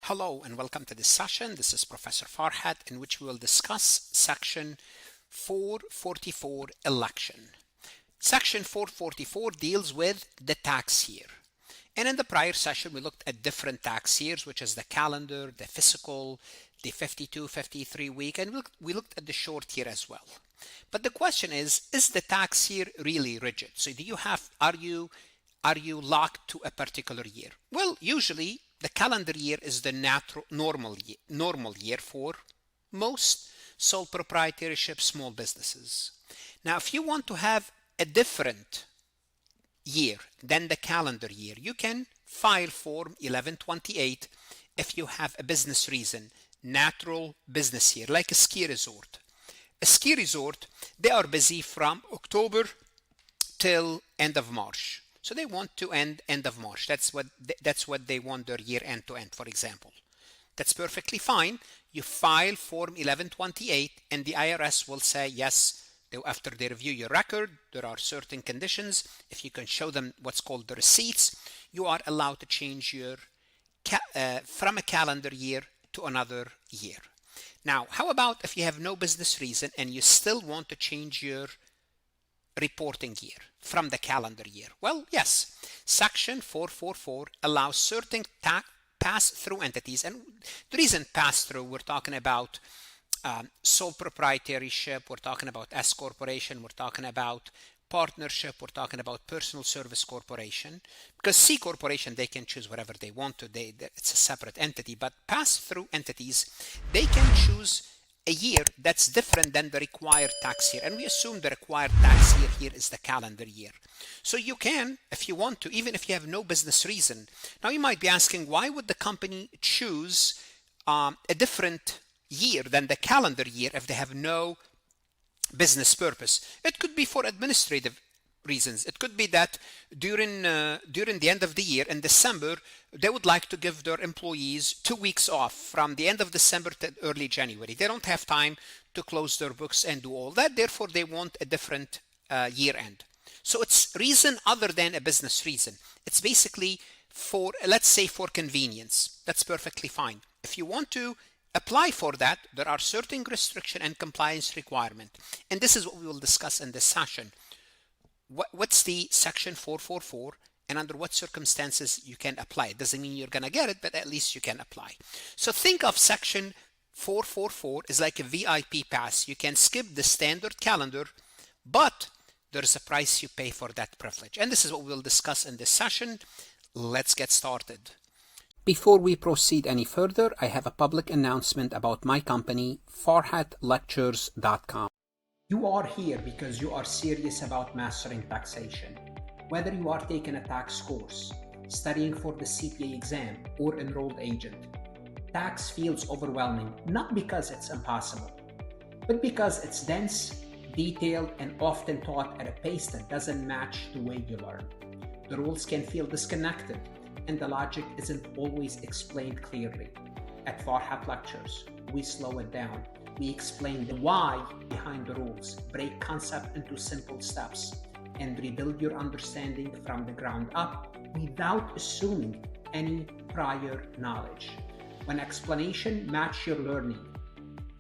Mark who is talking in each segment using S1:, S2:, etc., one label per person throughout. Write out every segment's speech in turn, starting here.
S1: Hello and welcome to this session. This is Professor Farhat, in which we will discuss section 444 election. Section 444 deals with the tax year. And in the prior session, we looked at different tax years, which is the calendar, the fiscal, the 52, 53 week, and we looked at the short year as well. But the question is the tax year really rigid? So are you locked to a particular year? Well, usually the calendar year is the normal year for most sole proprietorship small businesses. Now, if you want to have a different year than the calendar year, you can file Form 1128 if you have a business reason, natural business year, like a ski resort. A ski resort, they are busy from October till end of March. So they want to end of March. That's what they want their year end to end, for example. That's perfectly fine. You file Form 1128 and the IRS will say, yes, after they review your record, there are certain conditions. If you can show them what's called the receipts, you are allowed to change your from a calendar year to another year. Now, how about if you have no business reason and you still want to change your reporting year from the calendar year? Well, yes, section 444 allows certain pass-through entities, and the reason pass-through, we're talking about sole proprietorship, we're talking about S corporation, we're talking about partnership, we're talking about personal service corporation, because C corporation, they can choose whatever they want to, it's a separate entity, but pass-through entities, they can choose a year that's different than the required tax year. And we assume the required tax year here is the calendar year. So you can, if you want to, even if you have no business reason. Now you might be asking, why would the company choose a different year than the calendar year if they have no business purpose? It could be for administrative reasons. It could be that during the end of the year in December, they would like to give their employees 2 weeks off from the end of December to early January. They don't have time to close their books and do all that. Therefore, they want a different year end. So it's reason other than a business reason. It's basically for, let's say, for convenience. That's perfectly fine. If you want to apply for that, there are certain restriction and compliance requirement. And this is what we will discuss in this session. What's the section 444 and under what circumstances you can apply? It doesn't mean you're going to get it, but at least you can apply. So think of section 444 as like a VIP pass. You can skip the standard calendar, but there's a price you pay for that privilege. And this is what we'll discuss in this session. Let's get started. Before we proceed any further, I have a public announcement about my company, farhatlectures.com. You are here because you are serious about mastering taxation. Whether you are taking a tax course, studying for the CPA exam, or enrolled agent, tax feels overwhelming, not because it's impossible, but because it's dense, detailed, and often taught at a pace that doesn't match the way you learn. The rules can feel disconnected, and the logic isn't always explained clearly. At Farhat Lectures, we slow it down. We explain the why behind the rules, break concept into simple steps, and rebuild your understanding from the ground up without assuming any prior knowledge. When explanation matches your learning,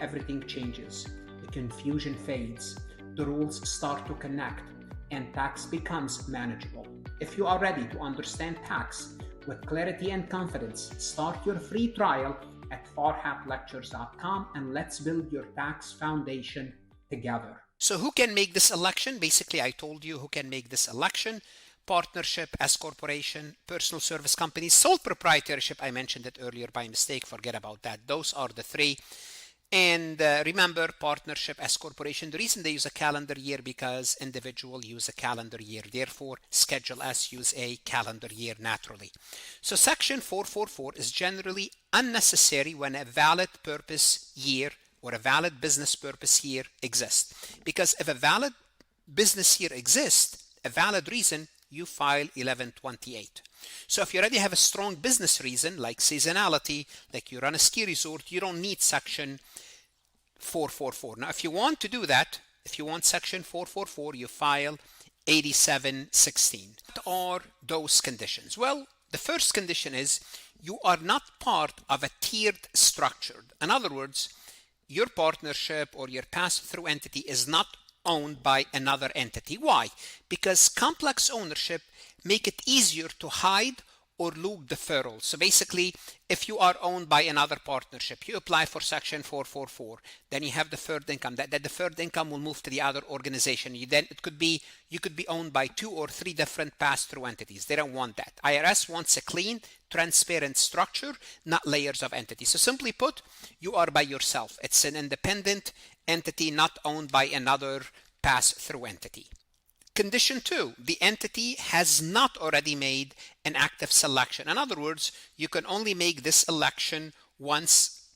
S1: everything changes. The confusion fades, the rules start to connect, and tax becomes manageable. If you are ready to understand tax with clarity and confidence, start your free trial at farhatlectures.com and let's build your tax foundation together. So who can make this election? Basically, I told you who can make this election. Partnership, S corporation, personal service companies, sole proprietorship. I mentioned it earlier by mistake. Forget about that. Those are the three. And remember, partnership, S corporation, the reason they use a calendar year because individual use a calendar year. Therefore, Schedule S use a calendar year naturally. So section 444 is generally unnecessary when a valid purpose year or a valid business purpose year exists. Because if a valid business year exists, a valid reason, you file 1128. So if you already have a strong business reason like seasonality, like you run a ski resort, you don't need section 444. Now, if you want to do that, if you want section 444, you file 8716. What are those conditions? Well, the first condition is you are not part of a tiered structure. In other words, your partnership or your pass-through entity is not owned by another entity. Why? Because complex ownership make it easier to hide or loop deferral. So basically, if you are owned by another partnership, you apply for section 444, then you have deferred income. That deferred income will move to the other organization. You could be owned by 2 or 3 different pass-through entities. They don't want that. IRS wants a clean, transparent structure, not layers of entities. So simply put, you are by yourself. It's an independent entity not owned by another pass-through entity. Condition 2, the entity has not already made an active selection. In other words, you can only make this election once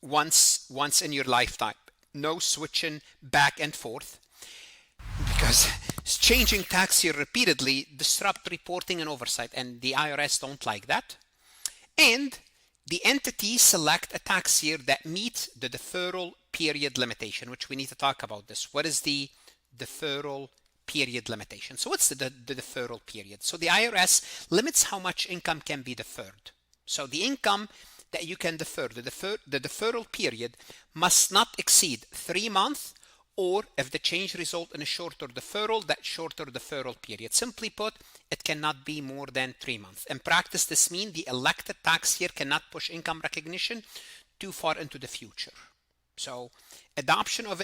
S1: in your lifetime. No switching back and forth, because changing tax year repeatedly disrupt reporting and oversight, and the IRS don't like that. And the entity select a tax year that meets the deferral period limitation, which we need to talk about this. What is the deferral period limitation? So what's the deferral period? So the IRS limits how much income can be deferred. So the income that you can defer, the deferral period must not exceed 3 months, or if the change result in a shorter deferral, that shorter deferral period. Simply put, it cannot be more than 3 months. In practice, this means the elected tax year cannot push income recognition too far into the future. So adoption of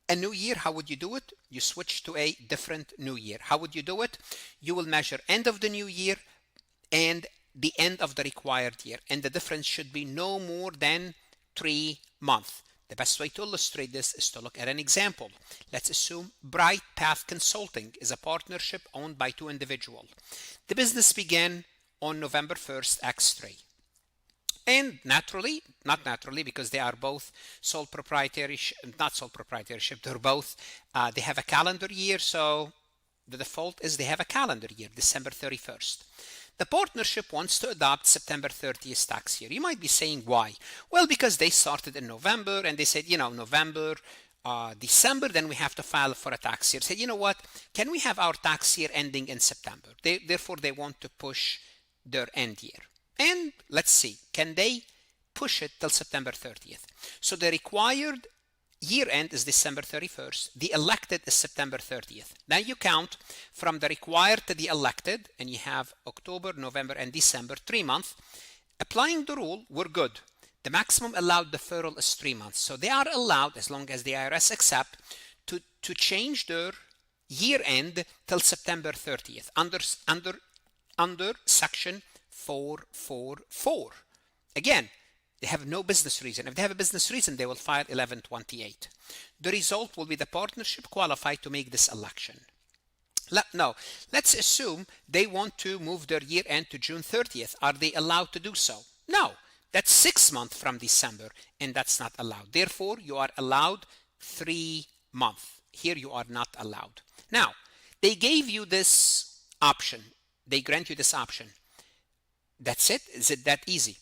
S1: a new year, how would you do it? You switch to a different new year. How would you do it? You will measure end of the new year and the end of the required year, and the difference should be no more than 3 months. The best way to illustrate this is to look at an example. Let's assume Bright Path Consulting is a partnership owned by 2 individuals. The business began on November 1st, X3. And naturally, not naturally, because they are both sole proprietorship, they're both, they have a calendar year, so the default is they have a calendar year, December 31st. The partnership wants to adopt September 30th tax year. You might be saying, why? Well, because they started in November and they said, November, December, then we have to file for a tax year. Say, you know what? Can we have our tax year ending in September? Therefore, they want to push their end year. And let's see, can they push it till September 30th? So the required year end is December 31st. The elected is September 30th. Now you count from the required to the elected, and you have October, November, and December, 3 months. Applying the rule, we're good. The maximum allowed deferral is 3 months. So they are allowed, as long as the IRS accept, to change their year end till September 30th under section 444. Again, they have no business reason. If they have a business reason, they will file 1128. The result will be the partnership qualified to make this election. Now, let's assume they want to move their year end to June 30th. Are they allowed to do so? No. That's 6 months from December, and that's not allowed. Therefore, you are allowed 3 months. Here you are not allowed. Now, they gave you this option. They grant you this option. That's it? Is it that easy?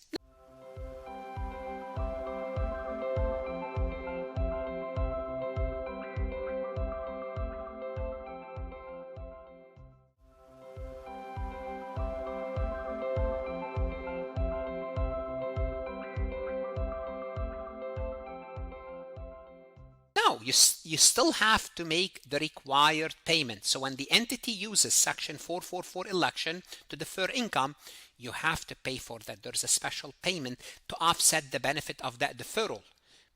S1: No, you still have to make the required payment. So when the entity uses section 444 election to defer income, you have to pay for that. There's a special payment to offset the benefit of that deferral,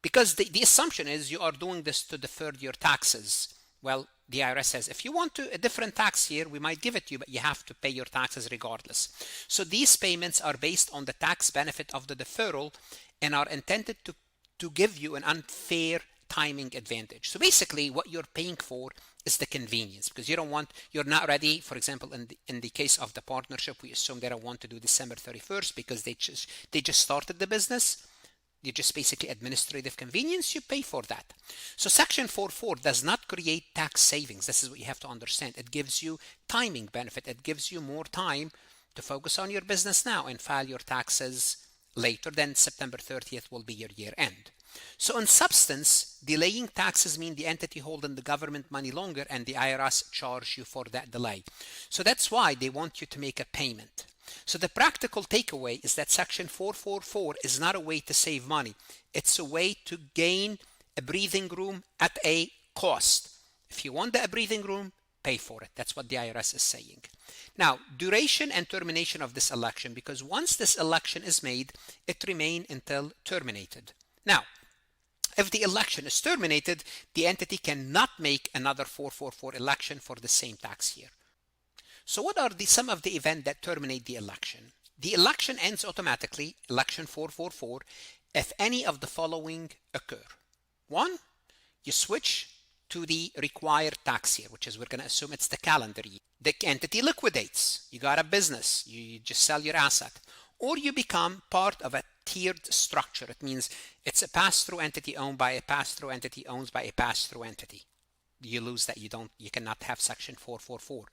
S1: because the assumption is you are doing this to defer your taxes. Well, the IRS says if you want a different tax year, we might give it to you, but you have to pay your taxes regardless. So these payments are based on the tax benefit of the deferral and are intended to give you an unfair timing advantage. So basically what you're paying for is the convenience, because you're not ready. For example, in the case of the partnership, we assume they don't want to do December 31st because they just started the business. You just basically administrative convenience, you pay for that. So section 44 does not create tax savings. This is what you have to understand. It gives you timing benefit. It gives you more time to focus on your business now and file your taxes later. Then September 30th will be your year end. So in substance, delaying taxes mean the entity holding the government money longer, and the IRS charge you for that delay. So that's why they want you to make a payment. So the practical takeaway is that Section 444 is not a way to save money. It's a way to gain a breathing room at a cost. If you want a breathing room, pay for it. That's what the IRS is saying. Now, duration and termination of this election, because once this election is made, it remains until terminated. Now, if the election is terminated, the entity cannot make another 444 election for the same tax year. So what are some of the events that terminate the election? The election ends automatically, election 444, if any of the following occur. One, you switch to the required tax year, which is, we're going to assume it's the calendar year. The entity liquidates. You got a business. You just sell your asset. Or you become part of a tiered structure. It means it's a pass-through entity owned by a pass-through entity owned by a pass-through entity. You lose that. You cannot have Section 444.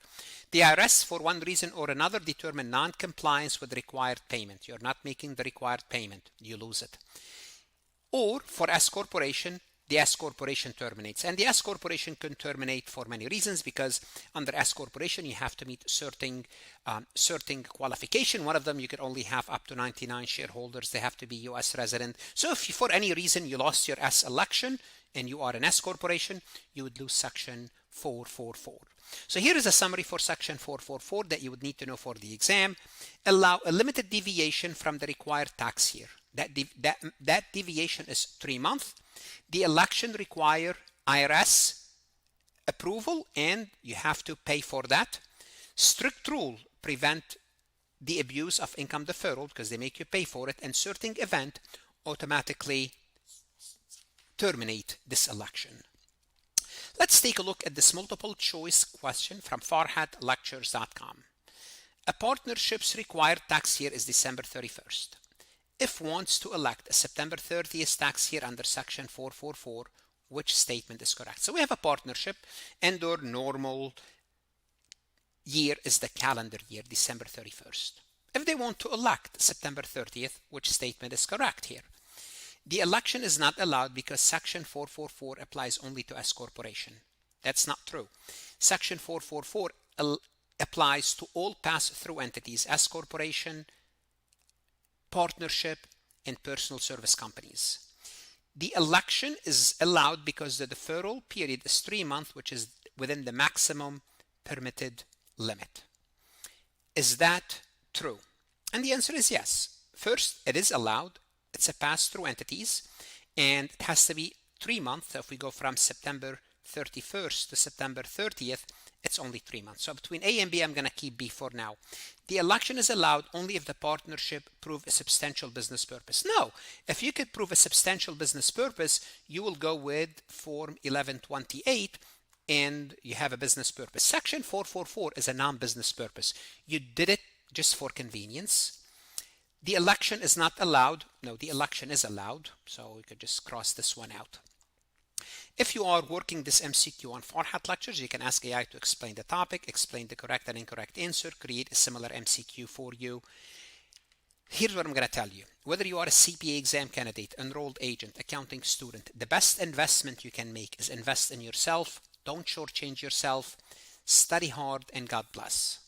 S1: The IRS, for one reason or another, determine non-compliance with required payment. You're not making the required payment. You lose it. Or for S corporation, the S corporation terminates. And the S corporation can terminate for many reasons, because under S corporation you have to meet certain qualification. One of them, you could only have up to 99 shareholders. They have to be US resident. So if for any reason you lost your S election and you are an S corporation, you would lose Section 444. So here is a summary for Section 444 that you would need to know for the exam. Allow a limited deviation from the required tax year. That deviation is 3 months. The election require IRS approval and you have to pay for that. Strict rule prevent the abuse of income deferral because they make you pay for it, and certain event automatically terminate this election. Let's take a look at this multiple choice question from farhatlectures.com. A partnership's required tax year is December 31st. If wants to elect a September 30th tax year under Section 444, which statement is correct? So we have a partnership and their normal year is the calendar year, December 31st. If they want to elect September 30th, which statement is correct here? The election is not allowed because Section 444 applies only to S corporation. That's not true. Section 444 applies to all pass-through entities, S corporation, partnership, and personal service companies. The election is allowed because the deferral period is 3 months, which is within the maximum permitted limit. Is that true? And the answer is yes. First, it is allowed. It's a pass-through entities, and it has to be 3 months. So if we go from September 31st to September 30th, it's only 3 months. So between A and B, I'm going to keep B for now. The election is allowed only if the partnership prove a substantial business purpose. No, if you could prove a substantial business purpose, you will go with Form 1128 and you have a business purpose. Section 444 is a non-business purpose. You did it just for convenience. The election is not allowed. No, the election is allowed. So we could just cross this one out. If you are working this MCQ on Farhat Lectures, you can ask AI to explain the topic, explain the correct and incorrect answer, create a similar MCQ for you. Here's what I'm going to tell you. Whether you are a CPA exam candidate, enrolled agent, accounting student, the best investment you can make is invest in yourself. Don't shortchange yourself. Study hard and God bless.